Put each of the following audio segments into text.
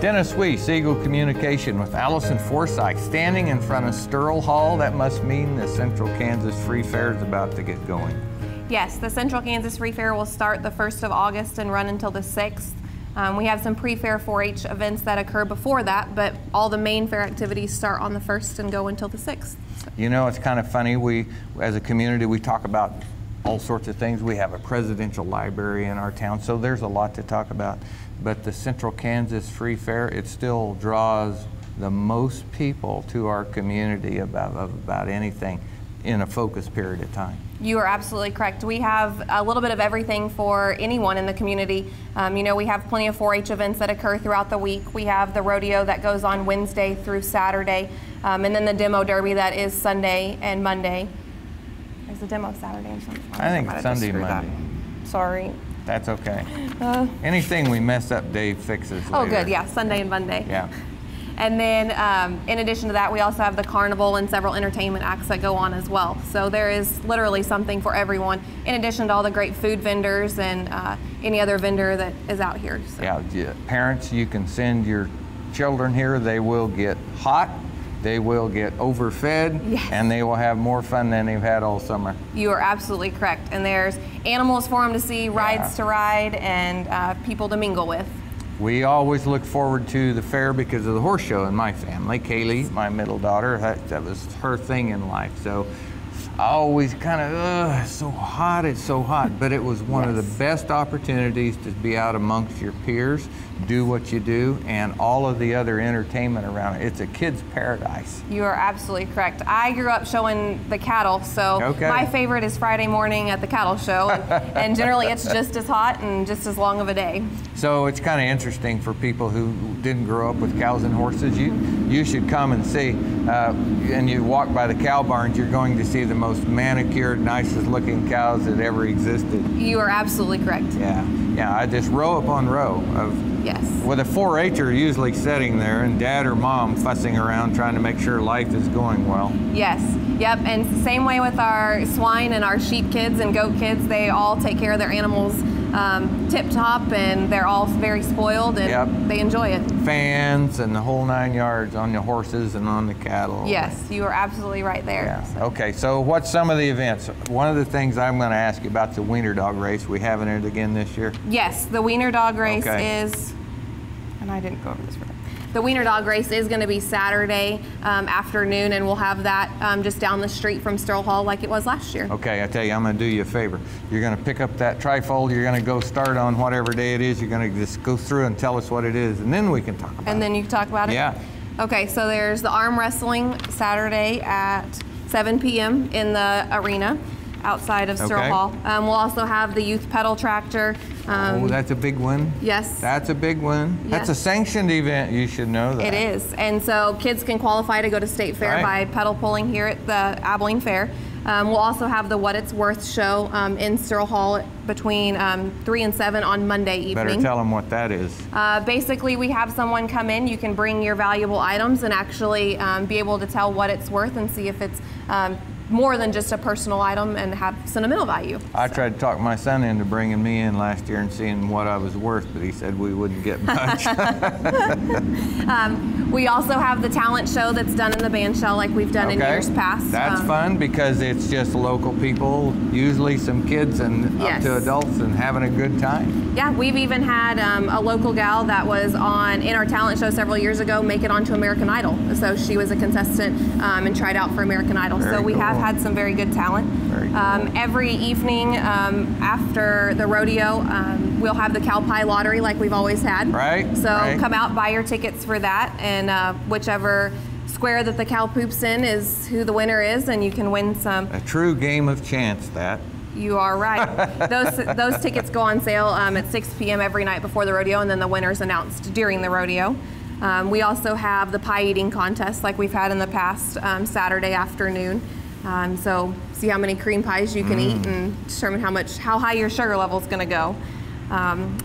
Dennis Weiss, Eagle Communication with Allison Forsythe, standing in front of Sterl Hall. That must mean the Central Kansas Free Fair is about to get going. Yes, the Central Kansas Free Fair will start the 1st of August and run until the 6th. We have some pre-fair 4-H events that occur before that, but all the main fair activities start on the 1st and go until the 6th. You know, it's kind of funny. We, as a community, we talk about all sorts of things. We have a presidential library in our town, so there's a lot to talk about. But the Central Kansas Free Fair, it still draws the most people to our community about anything in a focused period of time. You are absolutely correct. We have a little bit of everything for anyone in the community. You know, we have plenty of 4-H events that occur throughout the week. We have the rodeo that goes on Wednesday through Saturday, and then the demo derby that is Sunday and Monday. Is the demo Saturday and Sunday? I think Sunday and Monday. Sorry. That's okay. Anything we mess up, Dave fixes later. Oh, good. Yeah, Sunday and Monday. Yeah. And then in addition to that, we also have the carnival and several entertainment acts that go on as well. So there is literally something for everyone, in addition to all the great food vendors and any other vendor that is out here. So. Yeah, parents, you can send your children here. They will get hot, they will get overfed, yes, and they will have more fun than they've had all summer. You are absolutely correct. And there's animals for them to see, rides to ride, and people to mingle with. We always look forward to the fair because of the horse show in my family. Kaylee, my middle daughter, that was her thing in life. So I always kind of, it's so hot, it's so hot. But it was one of the best opportunities to be out amongst your peers, do what you do, and all of the other entertainment around it. It's a kid's paradise. You are absolutely correct. I grew up showing the cattle, so my favorite is Friday morning at the cattle show, and generally it's just as hot and just as long of a day. So it's kind of interesting for people who didn't grow up with cows and horses. You should come and see, and you walk by the cow barns, you're going to see the most manicured, nicest looking cows that ever existed. You are absolutely correct. Yeah, I just row upon row of, with a 4-H'er usually sitting there and dad or mom fussing around trying to make sure life is going well. Yes, yep, and same way with our swine and our sheep kids and goat kids. They all take care of their animals tip-top, and they're all very spoiled, and they enjoy it. Fans and the whole 9 yards on the horses and on the cattle. Yes, you are absolutely right there. Yeah. So. Okay, so what's some of the events? One of the things I'm going to ask you about the Weiner Dog Race. We having it again this year? Yes, the Weiner Dog Race is, and I didn't go over this for the Weiner Dog Race is going to be Saturday afternoon, and we'll have that just down the street from Sterl Hall like it was last year. Okay, I tell you, I'm going to do you a favor. You're going to pick up that trifold, you're going to go start on whatever day it is, you're going to just go through and tell us what it is, and then we can talk about it. And then you can talk about it? Yeah. Okay, so there's the arm wrestling Saturday at 7 p.m. in the arena outside of Sterl Hall. We'll also have the youth pedal tractor. Oh, that's a big one. Yes. That's a big one. Yes. That's a sanctioned event. You should know that. It is. And so kids can qualify to go to State Fair by pedal pulling here at the Abilene Fair. We'll also have the What It's Worth show in Sterl Hall between 3 and 7 on Monday evening. Better tell them what that is. Basically, we have someone come in. You can bring your valuable items and actually be able to tell what it's worth and see if it's more than just a personal item and have sentimental value. I tried to talk my son into bringing me in last year and seeing what I was worth, but he said we wouldn't get much. We also have the talent show that's done in the band shell like we've done in years past. That's fun because it's just local people, usually some kids and up to adults, and having a good time. Yeah, we've even had a local gal that was in our talent show several years ago make it onto American Idol. So she was a contestant and tried out for American Idol. So we have had some very good talent. Very cool. Every evening after the rodeo, we'll have the cow pie lottery like we've always had. So come out, buy your tickets for that, and whichever square that the cow poops in is who the winner is, and you can win some. A true game of chance, that. You are right. Those tickets go on sale at 6 p.m. every night before the rodeo, and then the winner's announced during the rodeo. We also have the pie eating contest like we've had in the past Saturday afternoon. So see how many cream pies you can eat and determine how high your sugar level is going to go.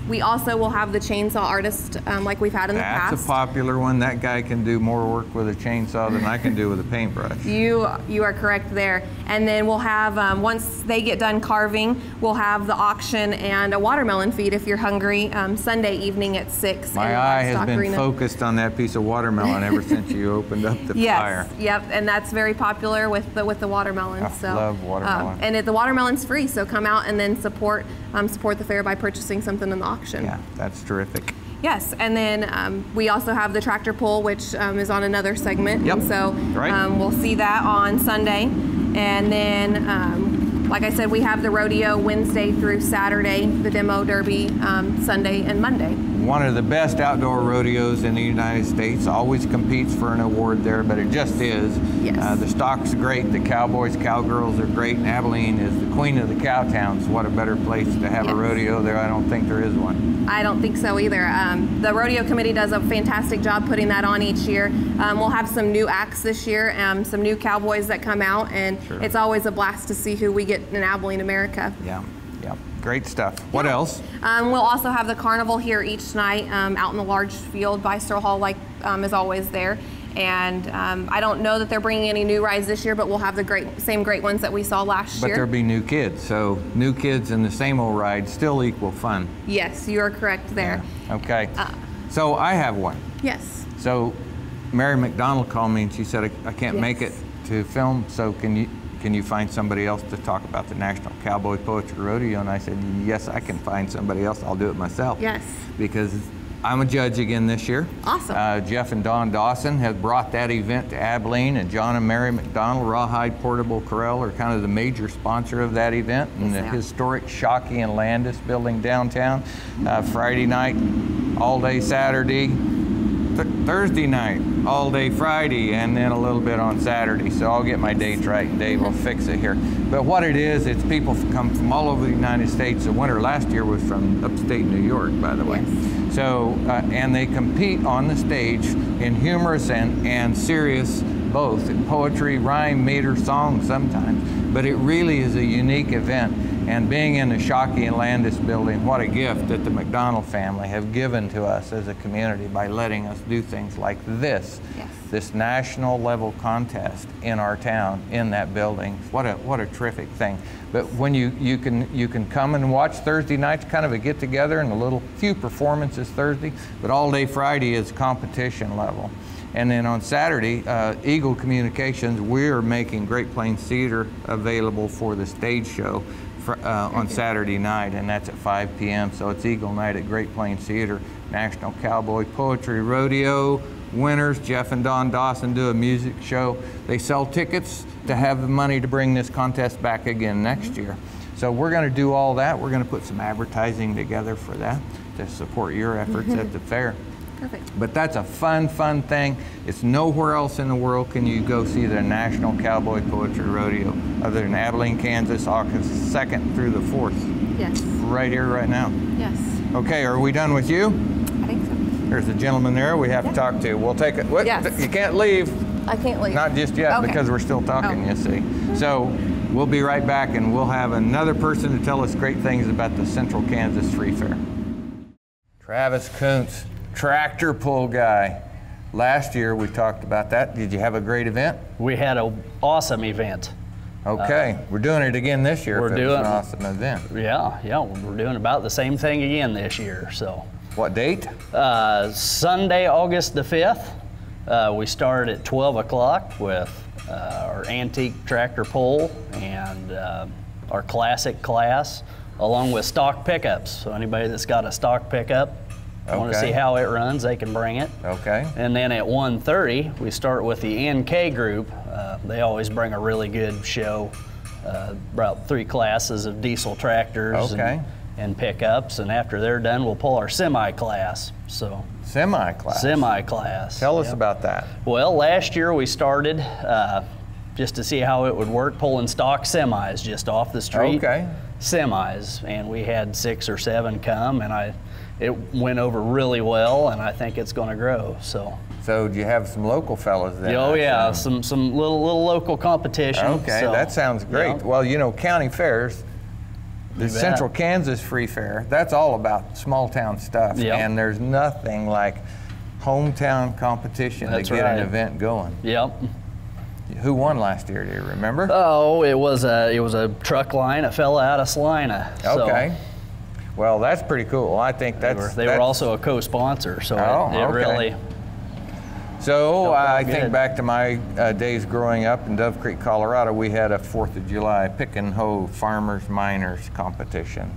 We also will have the chainsaw artist like we've had in the past. That's a popular one. That guy can do more work with a chainsaw than I can do with a paintbrush. You are correct there. And then we'll have, once they get done carving, we'll have the auction and a watermelon feed if you're hungry, Sunday evening at 6. My eye has been focused on that piece of watermelon ever since you opened up the fire. Yep, and that's very popular with the watermelon. I love watermelon. And the watermelon's free, so come out and then support the fair by purchasing something in the auction. Yeah, that's terrific. Yes, and then we also have the tractor pull, which is on another segment. Yep. And so we'll see that on Sunday. And then, like I said, we have the rodeo Wednesday through Saturday, the demo derby Sunday and Monday. One of the best outdoor rodeos in the United States. Always competes for an award there, but it just is. Yes. The stock's great. The cowboys, cowgirls are great. And Abilene is the queen of the cow towns. What a better place to have a rodeo there. I don't think there is one. I don't think so either. The rodeo committee does a fantastic job putting that on each year. We'll have some new acts this year, some new cowboys that come out, and it's always a blast to see who we get in Abilene, America. Yeah. Great stuff. What else? We'll also have the carnival here each night out in the large field by Stroh Hall, like is always there. And I don't know that they're bringing any new rides this year, but we'll have the same great ones that we saw last year. But there'll be new kids, so new kids and the same old rides still equal fun. Yes, you are correct there. Yeah. Okay. So I have one. Yes. So Mary McDonald called me and she said, I can't make it to film, so can you find somebody else to talk about the National Cowboy Poetry Rodeo? And I said, yes, I can find somebody else. I'll do it myself. Yes. Because I'm a judge again this year. Awesome. Jeff and Don Dawson have brought that event to Abilene, and John and Mary McDonald, Rawhide Portable Corral, are kind of the major sponsor of that event in the historic Shockey and Landis building downtown. Friday night, all day Saturday, Thursday night, all day Friday, and then a little bit on Saturday. So I'll get my dates right and Dave will fix it here. But what it is, it's people come from all over the United States. The winner last year was from upstate New York, by the way. Yes. So, and they compete on the stage in humorous and serious, both in poetry, rhyme, meter, song sometimes. But it really is a unique event. And being in the Shockey and Landis building, what a gift that the McDonald family have given to us as a community by letting us do things like this. Yes. This national level contest in our town, in that building. What a terrific thing. But when you can come and watch Thursday nights, kind of a get together and a few performances Thursday, but all day Friday is competition level. And then on Saturday, Eagle Communications, we're making Great Plains Theater available for the stage show on Saturday night, and that's at 5 p.m. So it's Eagle Night at Great Plains Theater. National Cowboy Poetry Rodeo winners, Jeff and Don Dawson, do a music show. They sell tickets to have the money to bring this contest back again next year. So we're going to do all that. We're going to put some advertising together for that to support your efforts at the fair. Perfect. But that's a fun thing. It's nowhere else in the world can you go see the National Cowboy Poetry Rodeo other than Abilene, Kansas, August 2nd through the 4th. Yes. Right here, right now. Yes. Okay, are we done with you? I think so. There's a gentleman there we have to talk to. We'll take it. What? Yes. You can't leave. I can't leave. Not just yet, Okay. because we're still talking, you see. So we'll be right back, and we'll have another person to tell us great things about the Central Kansas Free Fair. Travis Koontz, tractor pull guy. Last year we talked about that. Did you have a great event? We had an awesome event. Okay, we're doing it again this year. We're It was an awesome event. Yeah, we're doing about the same thing again this year. So. What date? Sunday, August the 5th. We start at 12 o'clock with our antique tractor pull and our classic class, along with stock pickups. So anybody that's got a stock pickup, want to see how it runs, they can bring it. Okay. And then at 1:30, we start with the NK group. They always bring a really good show, about 3 classes of diesel tractors and pickups. And after they're done, we'll pull our semi-class. So Semi-class? Semi-class. Tell us about that. Well, last year we started just to see how it would work, pulling stock semis just off the street. Okay. Semis, and we had 6 or 7 come, and it went over really well, and I think it's going to grow. So do you have some local fellas then? Oh yeah, some little local competition. Okay, so, that sounds great. Yeah. Well, you know, county fairs, the Central Kansas Free Fair, that's all about small town stuff. Yep. And there's nothing like hometown competition to get an event going. Yep. Who won last year, do you remember? Oh, it was a truck line, a fella out of Salina. Okay. So well, that's pretty cool. I think they were also a co-sponsor, so it really. So I think back to my days growing up in Dove Creek, Colorado. We had a 4th of July pick and hoe farmers miners competition,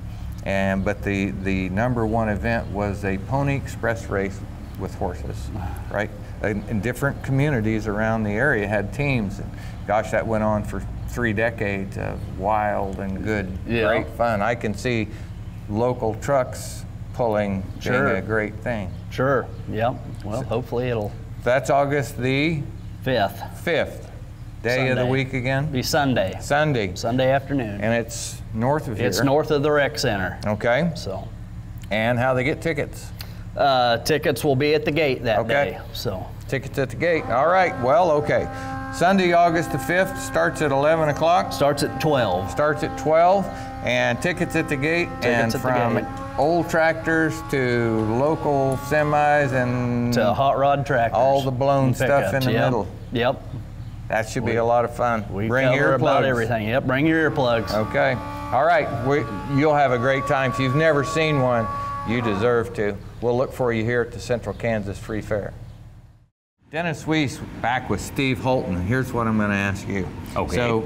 but the #1 event was a pony express race with horses, right? In different communities around the area had teams, and gosh, that went on for 3 decades of wild and good, great fun. I can see local trucks pulling being a great thing. Sure. Yep. Well, hopefully it'll. That's August the 5th. 5th. Day of the week again? Be Sunday. Sunday afternoon. And it's north of here? It's north of the rec center. Okay. So. And how they get tickets? Tickets will be at the gate that day. So. Tickets at the gate. All right. Well, okay. Sunday, August the 5th, starts at 11 o'clock. Starts at 12. Starts at 12. And tickets at the gate. Tickets at from the gate. Old tractors to local semis and to hot rod tractors. All the blown stuff in the middle. Yep. That should be a lot of fun. We bring cover earplugs. About everything. Yep. Bring your earplugs. Okay. All right. You'll have a great time. If you've never seen one, you deserve to. We'll look for you here at the Central Kansas Free Fair. Dennis Weiss back with Steve Holton. Here's what I'm going to ask you. Okay. So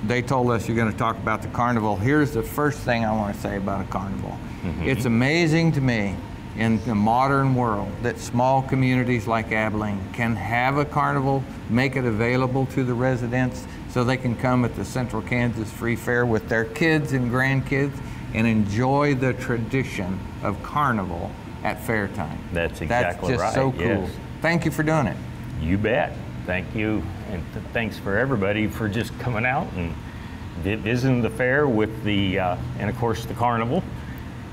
they told us you're going to talk about the carnival. Here's the first thing I want to say about a carnival. Mm-hmm. It's amazing to me in the modern world that small communities like Abilene can have a carnival, make it available to the residents so they can come at the Central Kansas Free Fair with their kids and grandkids and enjoy the tradition of carnival at fair time. That's exactly right. That's just so cool. Yes. Thank you for doing it. You bet. Thank you, and thanks for everybody for just coming out and visiting the fair with the, and of course the carnival.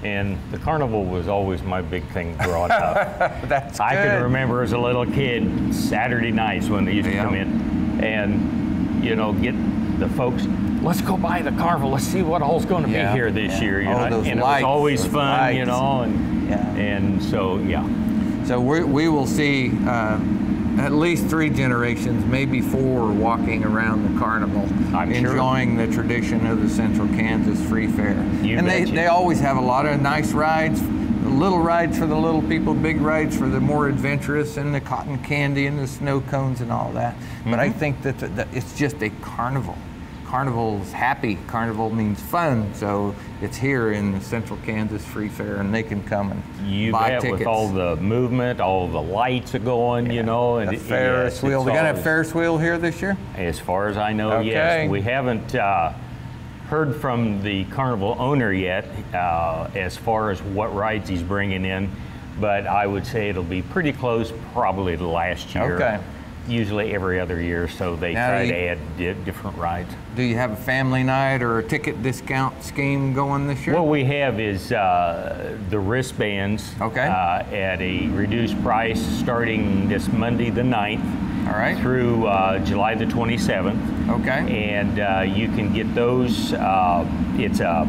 And the carnival was always my big thing growing up. That's I good. can remember as a little kid, Saturday nights when they used to come in and, get the folks, let's go by the carnival, let's see what all's going to be here this year. Those and lights, it was always fun, lights. and so, So we will see at least 3 generations, maybe 4, walking around the carnival, enjoying the tradition of the Central Kansas Free Fair. They always have a lot of nice rides, little rides for the little people, big rides for the more adventurous, and the cotton candy and the snow cones and all that. Mm-hmm. But I think that it's just a carnival. Carnival's happy. Carnival means fun, so it's here in the Central Kansas Free Fair, and they can come and buy tickets. With all the movement, all the lights are going, and the Ferris wheel. They got a Ferris wheel here this year? As far as I know, yes. We haven't heard from the carnival owner yet as far as what rides he's bringing in, but I would say it'll be pretty close, probably to last year. Okay. Usually every other year, so they try to add different rides. Do you have a family night or a ticket discount scheme going this year? What we have is the wristbands at a reduced price starting this Monday the 9th through July the 27th. Okay. And you can get those. It's a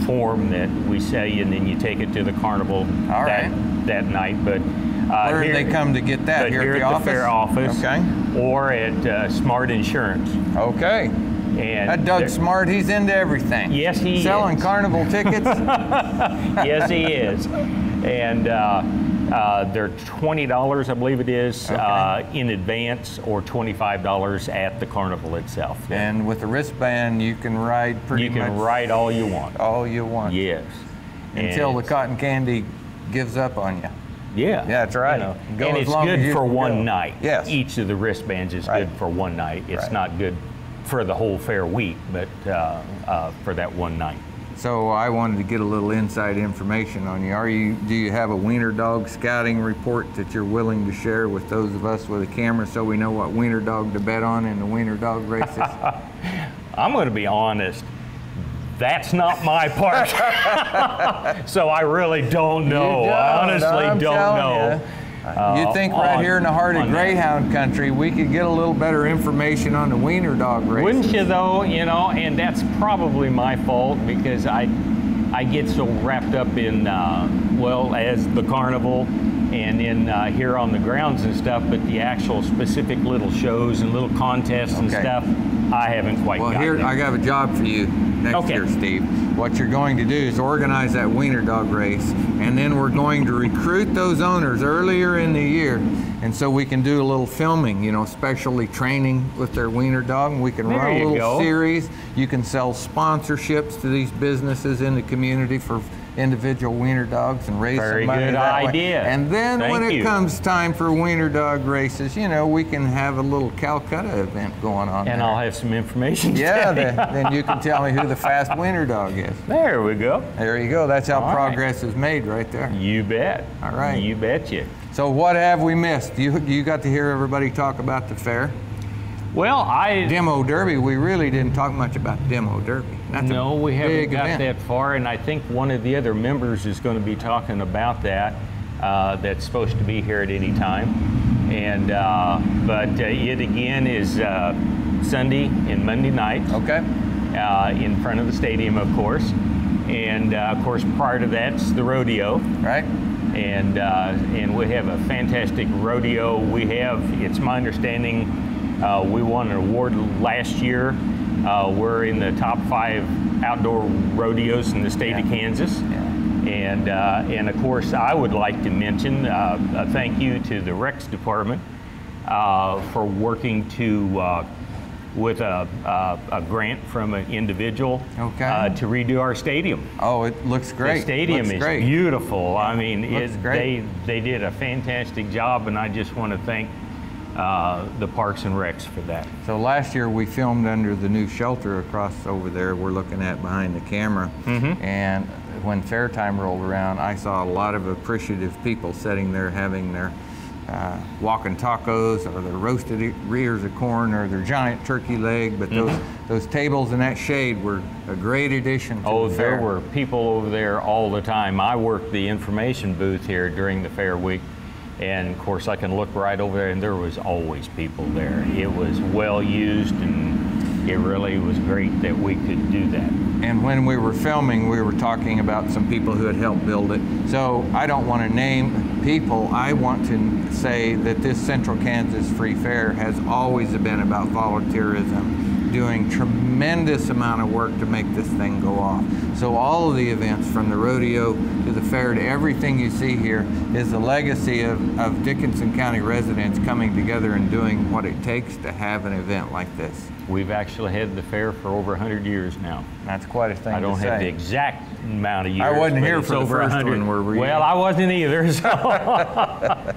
form that we sell you, and then you take it to the carnival that night. But where do they come to get that? Here at the office? Fair office. Okay. Or at Smart Insurance. Okay. And that Doug Smart, he's into everything. Yes, he is. Selling carnival tickets? Yes, he is. And they're $20, I believe it is, in advance, or $25 at the carnival itself. And with the wristband, you can ride pretty much. You can ride all you want. All you want. Yes. Until the cotton candy gives up on you. Yeah. Yeah, that's right. And it's good for one night. Yes. Each of the wristbands is good for one night. It's not good for the whole fair week, but for that one night. So I wanted to get a little inside information on you. Do you have a Weiner Dog scouting report that you're willing to share with those of us with a camera so we know what Weiner Dog to bet on in the Weiner Dog races? I'm going to be honest. That's not my part. So I really don't know. I honestly don't know. You'd think right here in the heart of Greyhound country, we could get a little better information on the Weiner Dog Race. Wouldn't you though? You know, and that's probably my fault because I get so wrapped up in, well, as the carnival and in here on the grounds and stuff, but the actual specific little shows and little contests and stuff, I haven't quite gotten here, it. I got a job for you next year, Steve. What you're going to do is organize that Weiner Dog Race, and then we're going to recruit those owners earlier in the year, and so we can do a little filming, you know, especially training with their Weiner Dog, and we can run a little series. You can sell sponsorships to these businesses in the community for individual Weiner Dogs and raise some money that way. Very good idea. And then when it comes time for Weiner Dog races, you know, we can have a little Calcutta event going on. And I'll have some information. Yeah, then you can tell me who the fast Weiner Dog is. There we go. There you go. That's how progress is made right there. You bet. All right. You betcha. So what have we missed? You got to hear everybody talk about the fair? Well, Demo Derby, we really didn't talk much about Demo Derby. No, we haven't got that far, and I think one of the other members is going to be talking about that. That's supposed to be here at any time. And but it again is Sunday and Monday night. Okay. In front of the stadium, of course. And of course, prior to that's the rodeo. Right. And we have a fantastic rodeo. It's my understanding, we won an award last year. We're in the top 5 outdoor rodeos in the state of Kansas. And of course, I would like to mention a thank you to the Recs Department for working with a grant from an individual to redo our stadium. Oh, it looks great. The stadium is beautiful. Yeah. I mean, Great. they did a fantastic job, and I just want to thank the Parks and Recs for that. So last year we filmed under the new shelter across over there we're looking at behind the camera. And when fair time rolled around, I saw a lot of appreciative people sitting there having their walking tacos or their roasted ears of corn or their giant turkey leg, but those tables in that shade were a great addition to the fair. There were people over there all the time. I worked the information booth here during the fair week, and of course I can look right over there and there was always people there. It was well used, and it really was great that we could do that. And when we were filming, we were talking about some people who had helped build it. So I don't want to name people. I want to say that this Central Kansas Free Fair has always been about volunteerism, doing tremendous amount of work to make this thing go off. So all of the events, from the rodeo to the fair to everything you see here, is the legacy of Dickinson County residents coming together and doing what it takes to have an event like this. We've actually had the fair for over 100 years now. That's quite a thing to say. I don't have the exact amount of years. I wasn't here for the first one, were you? Well, I wasn't either, so.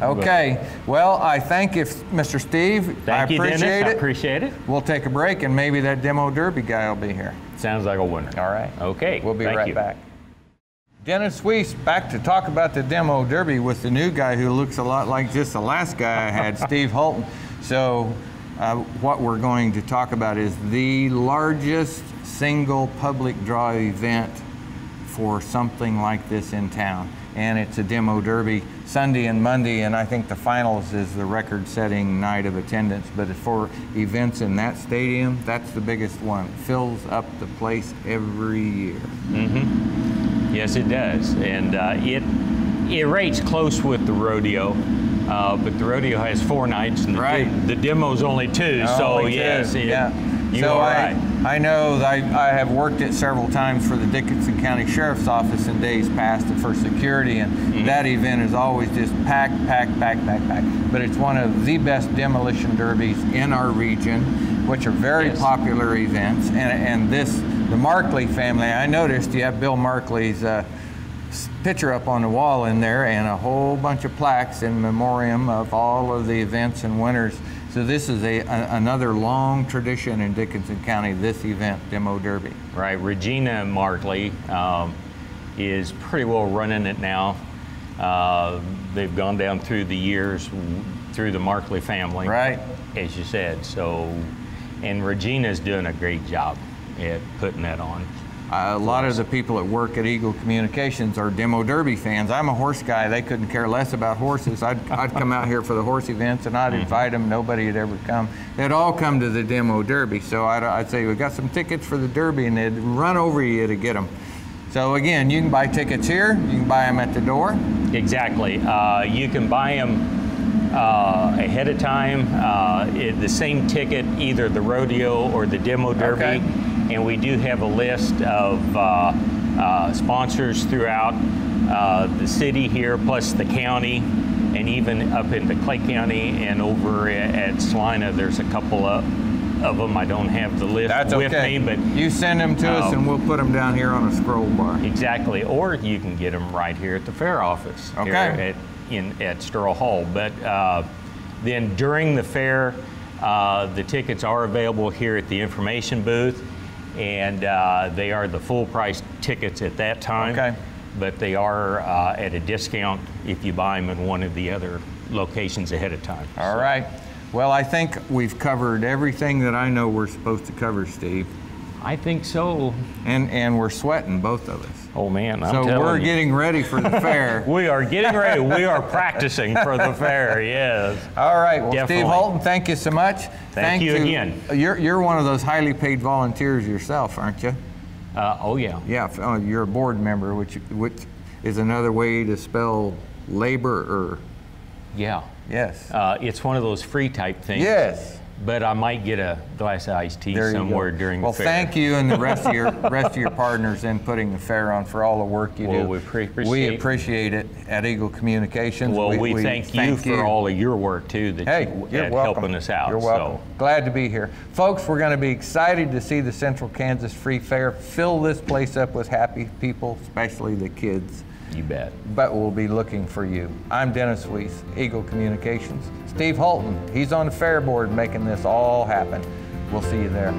Okay, well, I thank you, Mr. Steve. Thank you, Dennis. I appreciate it. We'll take a break, and maybe that Demo Derby guy will be here. Sounds like a winner. All right. Okay. We'll be right back. Dennis Weiss back to talk about the Demo Derby with the new guy who looks a lot like just the last guy I had, Steve Holton. So what we're going to talk about is the largest single public draw event for something like this in town. And it's a Demo Derby Sunday and Monday, and I think the finals is the record-setting night of attendance. But for events in that stadium, that's the biggest one. It fills up the place every year. Yes, it does, and it rates close with the rodeo, but the rodeo has 4 nights, and the demo's only 2. So yes, you are right. I know that I have worked it several times for the Dickinson County Sheriff's Office in days past and for security, and that event is always just packed. But it's one of the best demolition derbies in our region, which are very popular events. And the Markley family, I noticed you have Bill Markley's picture up on the wall in there and a whole bunch of plaques in memoriam of all of the events and winners. So this is another long tradition in Dickinson County, this event, Demo Derby. Right, Regina Markley is pretty well running it now. They've gone down through the years through the Markley family, right, as you said. So, and Regina's doing a great job at putting that on. A lot of the people that work at Eagle Communications are Demo Derby fans. I'm a horse guy. They couldn't care less about horses. I'd come out here for the horse events and I'd invite them. Nobody had ever come. They'd all come to the Demo Derby. So I'd say, we got some tickets for the Derby, and they'd run over you to get them. So again, you can buy tickets here. You can buy them at the door. Exactly. You can buy them ahead of time. The same ticket, either the rodeo or the Demo Derby. Okay. And we do have a list of sponsors throughout the city here, plus the county, and even up into Clay County and over at Salina. There's a couple of them. I don't have the list with me, but you send them to us and we'll put them down here on a scroll bar. Exactly, or you can get them right here at the fair office here at Sterl Hall. But then during the fair, the tickets are available here at the information booth, and they are the full price tickets at that time. Okay. But they are at a discount if you buy them in one of the other locations ahead of time. All right. Well, I think we've covered everything that I know we're supposed to cover, Steve. I think so. And we're sweating, both of us. Oh man, I'm telling you. So we're getting ready for the fair. We are getting ready. We are practicing for the fair, yes. All right, well, Definitely. Steve Holton, thank you so much. Thank you again. You're one of those highly paid volunteers yourself, aren't you? Oh yeah. Yeah, you're a board member, which is another way to spell labor. Yeah. Yes. It's one of those free type things. Yes. But I might get a glass of iced tea somewhere during the fair. Well, thank you and the rest of your partners in putting the fair on for all the work you do. We appreciate it at Eagle Communications. Well, we thank you for all of your work too, you're welcome. Helping us out. You're welcome. Glad to be here. Folks, we're going to be excited to see the Central Kansas Free Fair fill this place up with happy people, especially the kids. You bet. But we'll be looking for you. I'm Dennis Weiss, Eagle Communications. Steve Holton, he's on the fair board making this all happen. We'll see you there.